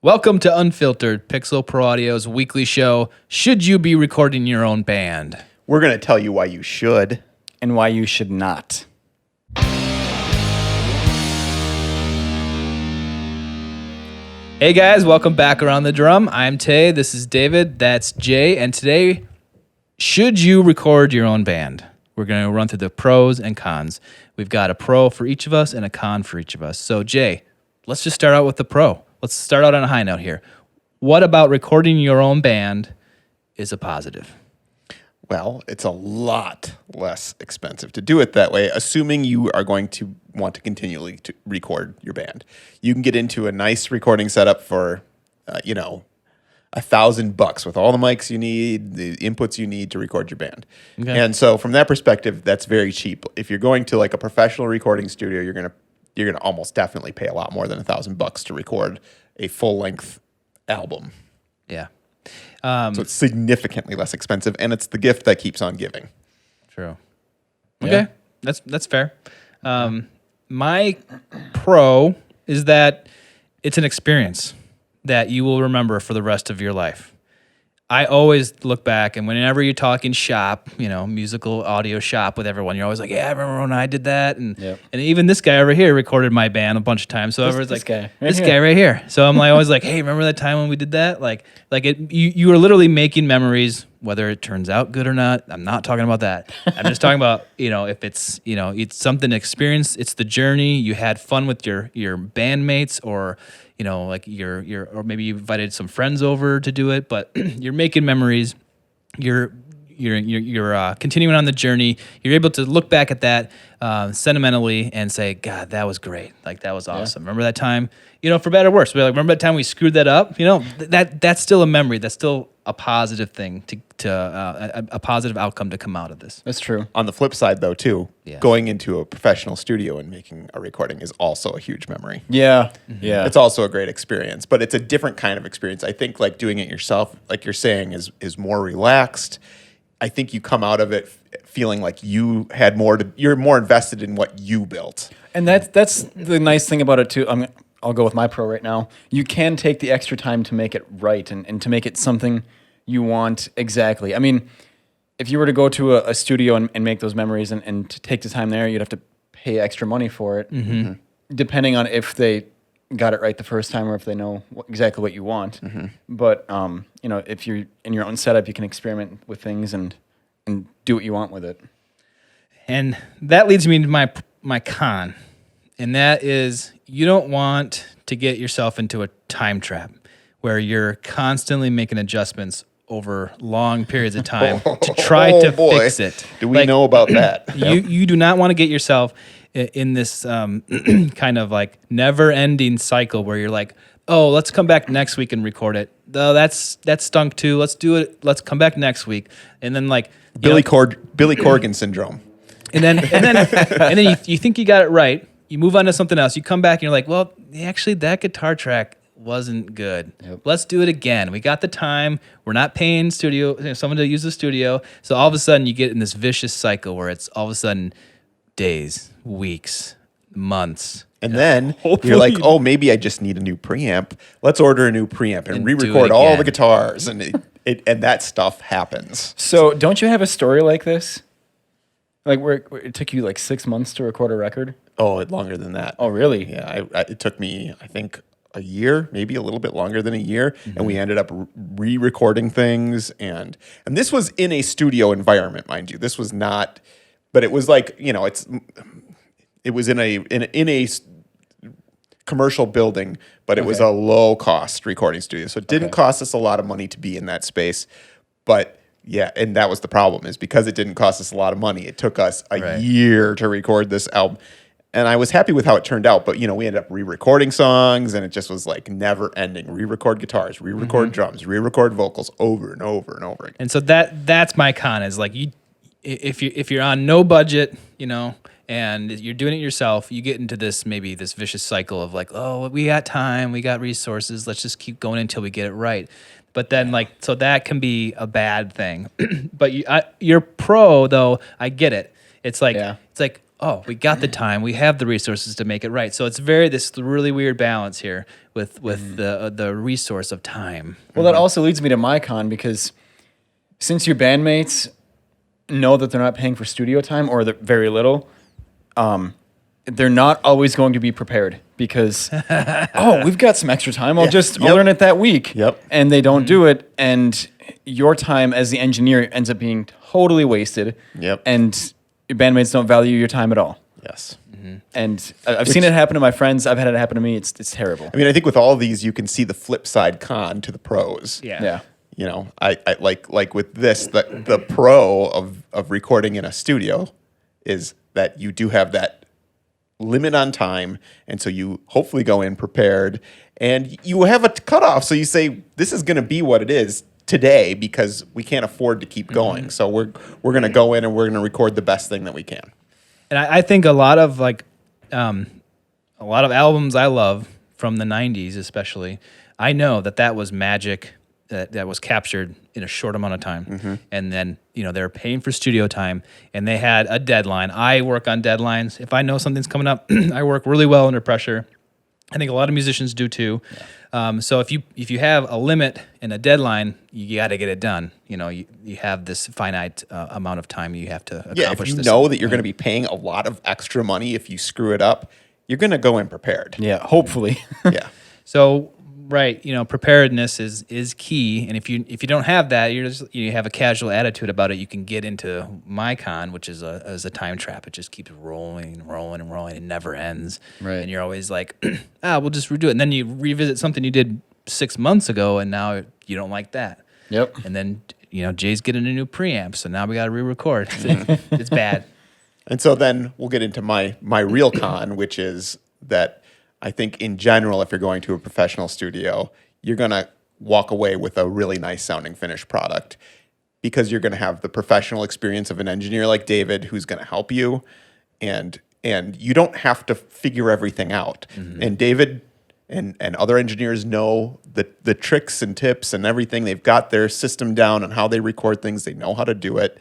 Welcome to Unfiltered, Pixel Pro Audio's weekly show. Should you be recording your own band? We're going to tell you why you should. And why you should not. Hey guys, welcome back around the drum. I'm Tay, this is David, that's Jay, and today, should you record your own band? We're going to run through the pros and cons. We've got a pro for each of us and a con for each of us. So Jay, let's just start out with the pro. Let's start out on a high note here. What about recording your own band is a positive? Well, it's a lot less expensive to do it that way, assuming you are going to want to continually record your band. You can get into a nice recording setup for, $1,000 with all the mics you need, the inputs you need to record your band. Okay. And so from that perspective, that's very cheap. If you're going to like a professional recording studio, you're gonna almost definitely pay a lot more than $1,000 to record a full-length album. Yeah. So it's significantly less expensive, and it's the gift that keeps on giving. True. Okay, yeah. That's fair. My pro is that it's an experience that you will remember for the rest of your life. I always look back, and whenever you're talking shop, musical audio shop with everyone, you're always like, yeah, I remember when I did that. And even this guy over here recorded my band a bunch of times. So everyone's like, guy right here. So I'm like, always like, hey, remember that time when we did that? You are literally making memories, whether it turns out good or not. I'm not talking about that. I'm just talking about, if it's, it's something to experience. It's the journey. You had fun with your bandmates, or or maybe you invited some friends over to do it, but you're making memories. You're continuing on the journey. You're able to look back at that sentimentally and say, God, that was great. Like, that was awesome. Yeah. Remember that time, for better or worse. We're like, remember that time we screwed that up? That's still a memory. That's still a positive thing a positive outcome to come out of this. That's true. On the flip side, though, too, going into a professional studio and making a recording is also a huge memory. Yeah. Mm-hmm. Yeah. It's also a great experience, but it's a different kind of experience. I think like doing it yourself, like you're saying, is more relaxed. I think you come out of it feeling like you're more invested in what you built. And that's the nice thing about it too. I'll go with my pro right now. You can take the extra time to make it right and to make it something you want exactly. I mean, if you were to go to a studio and make those memories and to take the time there, you'd have to pay extra money for it, depending on if they got it right the first time or if they know exactly what you want. Mm-hmm. But, if you're in your own setup, you can experiment with things and do what you want with it. And that leads me to my con, and that is you don't want to get yourself into a time trap where you're constantly making adjustments over long periods of time to try to fix it. Do we know about that? You do not want to get yourself in this kind of like never-ending cycle where you're like, oh, let's come back next week and record it. Oh, that stunk too. Let's do it. Let's come back next week. And then like Billy Corgan syndrome. And then you think you got it right. You move on to something else. You come back and you're like, well, actually that guitar track wasn't good. Yep. Let's do it again. We got the time. We're not paying someone to use the studio. So all of a sudden you get in this vicious cycle where it's all of a sudden days, weeks, months. And then you're like, oh, maybe I just need a new preamp. Let's order a new preamp and re-record all the guitars. And that stuff happens. So don't you have a story like this? Like where it took you like 6 months to record a record? Oh, longer than that. Oh, really? Yeah, it took me, I think, a year, maybe a little bit longer than a year. Mm-hmm. And we ended up re-recording things. And this was in a studio environment, mind you. This was not, but it was like, it was in a commercial building, but it was a low-cost recording studio. So it didn't cost us a lot of money to be in that space. But yeah, and that was the problem, is because it didn't cost us a lot of money, it took us a year to record this album. And I was happy with how it turned out, but we ended up re-recording songs, and it just was like never-ending. Re-record guitars, re-record drums, re-record vocals over and over and over again. And so that's my con, is like if you're on no budget, and you're doing it yourself, you get into this vicious cycle of like, oh, we got time, we got resources, let's just keep going until we get it right. But then so that can be a bad thing. But you're pro though, I get it. It's like oh, we got the time, we have the resources to make it right. So it's this really weird balance here with the resource of time. Well, that also leads me to my con, because since your bandmates know that they're not paying for studio time, or very little, they're not always going to be prepared, because we've got some extra time. I'll learn it that week. Yep. And they don't do it, and your time as the engineer ends up being totally wasted. Yep. And your bandmates don't value your time at all. Yes. And I've seen it happen to my friends. I've had it happen to me. It's terrible. I mean, I think with all of these, you can see the flip side con to the pros. Yeah. You know, I like with this, the pro of recording in a studio is that you do have that limit on time, and so you hopefully go in prepared, and you have a cutoff. So you say, this is going to be what it is today, because we can't afford to keep going. So we're going to go in and we're going to record the best thing that we can. And I think a lot of albums I love from the 90s especially, I know that was magic that was captured in a short amount of time. And then, they're paying for studio time, and they had a deadline. I work on deadlines. If I know something's coming up, I work really well under pressure. I think a lot of musicians do too. So if you have a limit and a deadline, you got to get it done. You have this finite amount of time you have to accomplish. Yeah, if you know that you're going to be paying a lot of extra money if you screw it up, you're going to go in prepared. Yeah, hopefully. Yeah. So right, preparedness is key, and if you don't have that, you have a casual attitude about it, you can get into my con, which is a time trap. It just keeps rolling and rolling and rolling. It never ends. Right. And you're always like, we'll just redo it. And then you revisit something you did 6 months ago, and now you don't like that. Yep. And then Jay's getting a new preamp, so now we got to re-record. It's bad. And so then we'll get into my real con, which is that I think in general, if you're going to a professional studio, you're going to walk away with a really nice sounding finished product, because you're going to have the professional experience of an engineer like David, who's going to help you, and you don't have to figure everything out. And David and other engineers know the tricks and tips and everything. They've got their system down on how they record things. They know how to do it.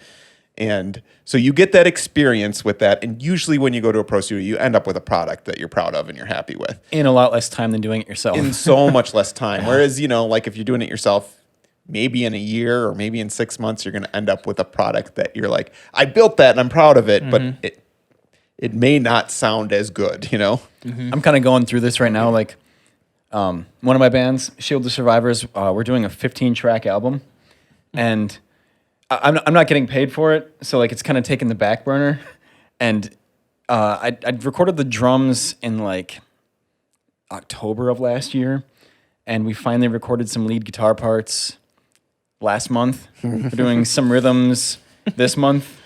And so you get that experience with that. And usually when you go to a pro studio, you end up with a product that you're proud of and you're happy with. In a lot less time than doing it yourself. In so much less time. Whereas, like if you're doing it yourself, maybe in a year or maybe in 6 months, you're going to end up with a product that you're like, I built that and I'm proud of it, but it may not sound as good, I'm kind of going through this right now. Like one of my bands, Shield the Survivors, we're doing a 15-track album, and I'm not getting paid for it, so like it's kind of taking the back burner. And I recorded the drums in like October of last year, and we finally recorded some lead guitar parts last month. We're doing some rhythms next month.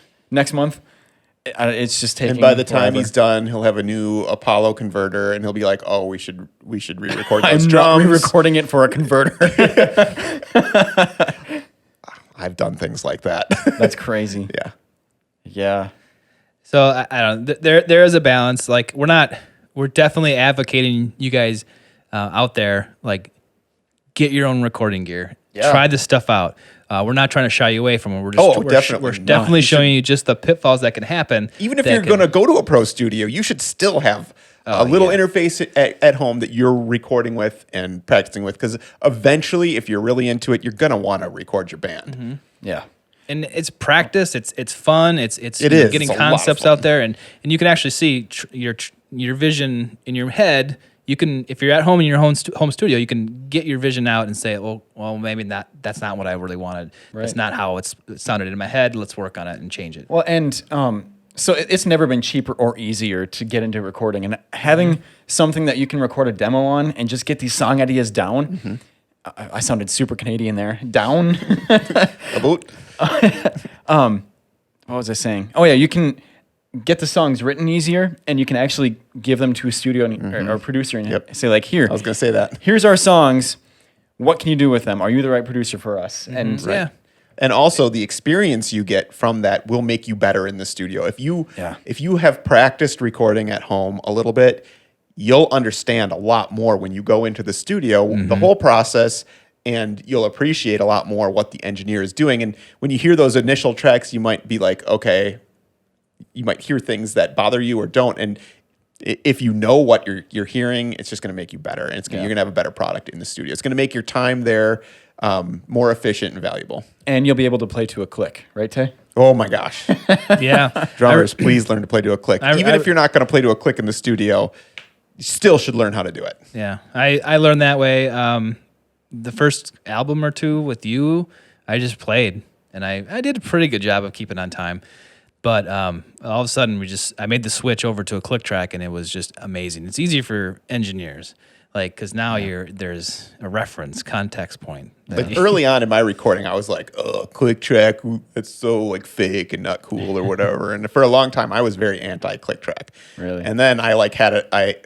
It's just taking. And by the time forever. he's done, he'll have a new Apollo converter, and he'll be like, "Oh, we should re-record those I'm drums." not re-recording it for a converter. I've done things like that. That's crazy. Yeah. Yeah. So I don't know. There is a balance. Like we're definitely advocating you guys out there, like, get your own recording gear. Yeah. Try this stuff out. We're not trying to shy you away from it. We're definitely showing you just the pitfalls that can happen. Even if you're going to go to a pro studio, you should still have a little interface at home that you're recording with and practicing with, because eventually, if you're really into it, you're going to want to record your band. Yeah. And it's practice. It's fun. It's is. Getting It's a lot of concepts fun. out there, and you can actually see your vision in your head. You can, if you're at home in your home studio, you can get your vision out and say, well, maybe that's not what I really wanted. Right. It's not how it sounded in my head. Let's work on it and change it. Well, and so it's never been cheaper or easier to get into recording, and having something that you can record a demo on and just get these song ideas down. I sounded super Canadian there. Down. About What was I saying? Oh yeah, you can get the songs written easier, and you can actually give them to a studio or a producer and Yep. say like, here, I was going to say that. here's our songs. What can you do with them? Are you the right producer for us? And Yeah. And also, the experience you get from that will make you better in the studio. If you have practiced recording at home a little bit, you'll understand a lot more when you go into the studio, the whole process, and you'll appreciate a lot more what the engineer is doing. And when you hear those initial tracks, you might be like, okay, you might hear things that bother you or don't. And if you know what you're hearing, it's just going to make you better, and you're going to have a better product in the studio. It's going to make your time there more efficient and valuable. And you'll be able to play to a click, right, Tay? Oh my gosh. Yeah. Drummers, please learn to play to a click. Even if you're not going to play to a click in the studio, you still should learn how to do it. Yeah. I learned that way. The first album or two with you, I just played, and I did a pretty good job of keeping on time. But all of a sudden, I made the switch over to a click track, and it was just amazing. It's easy for engineers, like, because now there's a reference context point. Like early on in my recording, I was like, "Oh, click track, that's so like fake and not cool or whatever." And for a long time, I was very anti click track. Really? And then I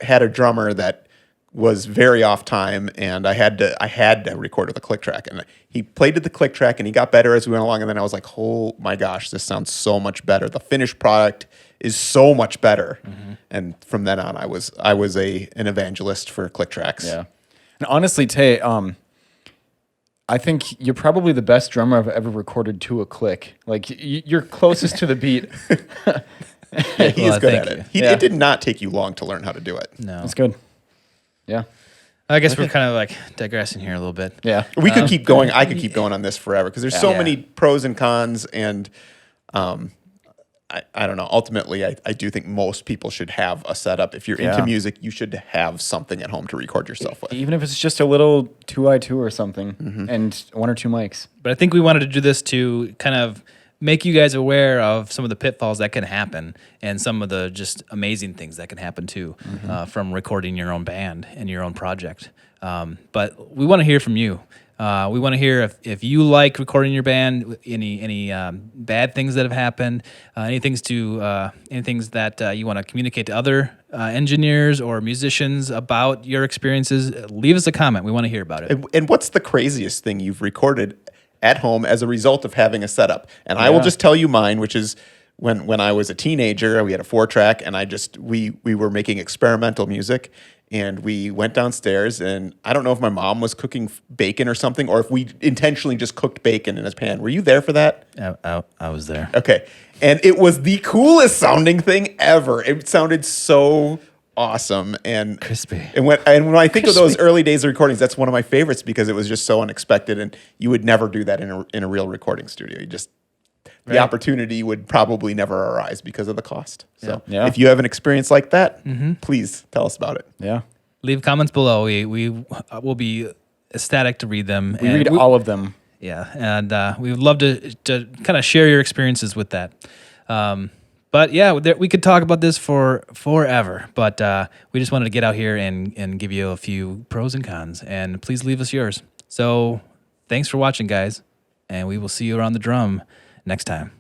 had a drummer that was very off time, and I had to record with a click track, and he played to the click track, and he got better as we went along. And then I was like, "Oh my gosh, this sounds so much better. The finished product is so much better." Mm-hmm. And from then on, I was an evangelist for click tracks. Yeah. And honestly, Tay, I think you're probably the best drummer I've ever recorded to a click. Like, you're closest to the beat. Yeah, he is good at it. It did not take you long to learn how to do it. No. That's good. Yeah. I guess we're kind of like digressing here a little bit. Yeah. We could keep going. I could keep going on this forever because there's so many pros and cons, and I don't know. Ultimately, I do think most people should have a setup. If you're into music, you should have something at home to record yourself with. Even if it's just a little 2i2 or something and one or two mics. But I think we wanted to do this to kind of make you guys aware of some of the pitfalls that can happen and some of the just amazing things that can happen too from recording your own band and your own project. But we want to hear from you. We want to hear if you like recording your band, any bad things that have happened, any things that you want to communicate to other engineers or musicians about your experiences. Leave us a comment. We want to hear about it. And what's the craziest thing you've recorded at home as a result of having a setup? And I will just tell you mine, which is when I was a teenager, we had a 4-track, and we were making experimental music. And we went downstairs, and I don't know if my mom was cooking bacon or something, or if we intentionally just cooked bacon in a pan. Were you there for that? I was there. Okay. And it was the coolest sounding thing ever. It sounded so awesome and crispy. And when I think of those early days of recordings, that's one of my favorites because it was just so unexpected, and you would never do that in a real recording studio. The opportunity would probably never arise because of the cost. So if you have an experience like that, please tell us about it. Yeah. Leave comments below. We will be ecstatic to read them. We read all of them. Yeah, and we would love to kind of share your experiences with that. But yeah, we could talk about this for forever. But we just wanted to get out here and give you a few pros and cons. And please leave us yours. So thanks for watching, guys. And we will see you around the drum next time.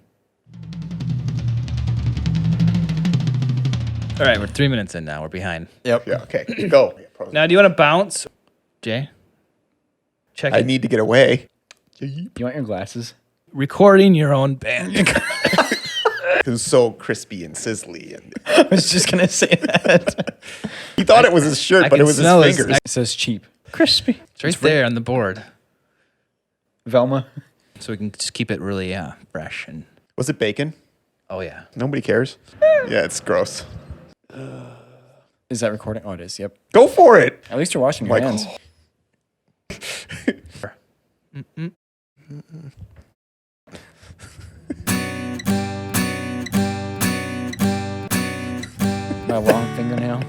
All right, we're 3 minutes in now. We're behind. Yep. Yeah, okay. Go. Now, do you want to bounce? Jay? Check I it. need to get away. You want your glasses? Recording your own band. It was so crispy and sizzly. And I was just going to say that. he thought it was his shirt, but it was his fingers. It says cheap. Crispy. It's right there on the board. Velma. So we can just keep it really fresh. And Was it bacon? oh, yeah. Nobody cares. Yeah, it's gross. Is that recording? Oh, it is. Yep. Go for it. At least you're washing your hands. My long fingernail.